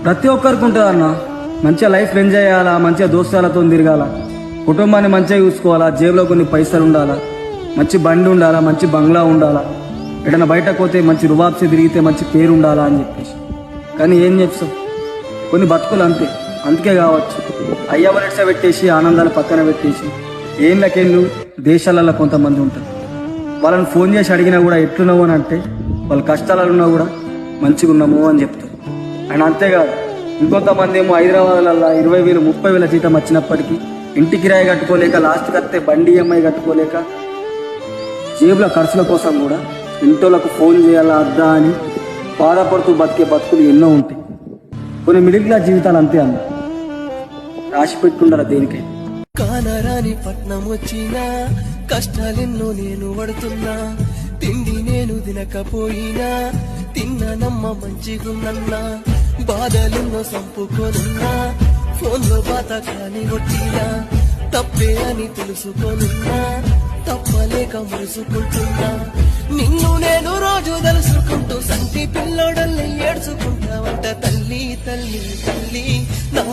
ప్రతి ఒక్కరికి ఉంటుంది అన్న. మంచిగా లైఫ్ ఎంజాయ్ చేయాలా, మంచిగా దోస్తాలతో తిరగాల, కుటుంబాన్ని మంచిగా చూసుకోవాలా, జేబులో కొన్ని పైసలు ఉండాలా, మంచి బండి ఉండాలా, మంచి బంగ్లా ఉండాలా, ఎటైనా బయటకు పోతే మంచి రుబాబ్సి తిరిగితే మంచి పేరు ఉండాలా అని చెప్పేసి. కానీ ఏం చెప్తాం, కొన్ని బతుకులు అంతే. అందుకే కావచ్చు అయ్యవలెట్స పెట్టేసి ఆనందాలు పక్కన పెట్టేసి ఏళ్ళకేళ్ళు దేశాలలో కొంతమంది ఉంటారు. వాళ్ళని ఫోన్ చేసి అడిగినా కూడా ఎట్లున్నావు అని అంటే వాళ్ళ కష్టాలలో ఉన్నా కూడా మంచిగా ఉన్నాము అని చెప్తారు. అండ్ అంతేకాదు ఇంకొంతమంది ఏమో హైదరాబాద్లలో 20,000 30,000 జీతం వచ్చినప్పటికీ ఇంటి కిరాయి కట్టుకోలేక, లాస్ట్ కడితే బండి EMI కట్టుకోలేక, జేబుల ఖర్చుల కోసం కూడా ఇంటోళ్ళకు ఫోన్ చేయాలా అద్దా అని బాధపడుతూ బతికే బతుకులు ఎన్నో ఉంటాయి. కొన్ని మిడిల్ క్లాస్ జీవితాలు అంతే అన్న, రాసి పెట్టుకుంటారా దేనికై. కానరాని పట్నం వచ్చినా కష్టాలెన్నో నేను పడుతున్నా, తిండి నేను తినకపోయినా తిన్నానమ్మ మంచిగున్నన్నా, బాధలెన్నో సంపుకోనున్నా ఫోన్లో బాత కాని కొట్టినా, తప్పే అని తెలుసుకోనున్నా తప్పలేక మురుసుకుంటున్నా, నిన్ను నేను రోజు తలుసుకుంటూ సంటి పిల్లోడల్ని ఏడ్చుకుంటావంట తల్లి తల్లి తల్లి నా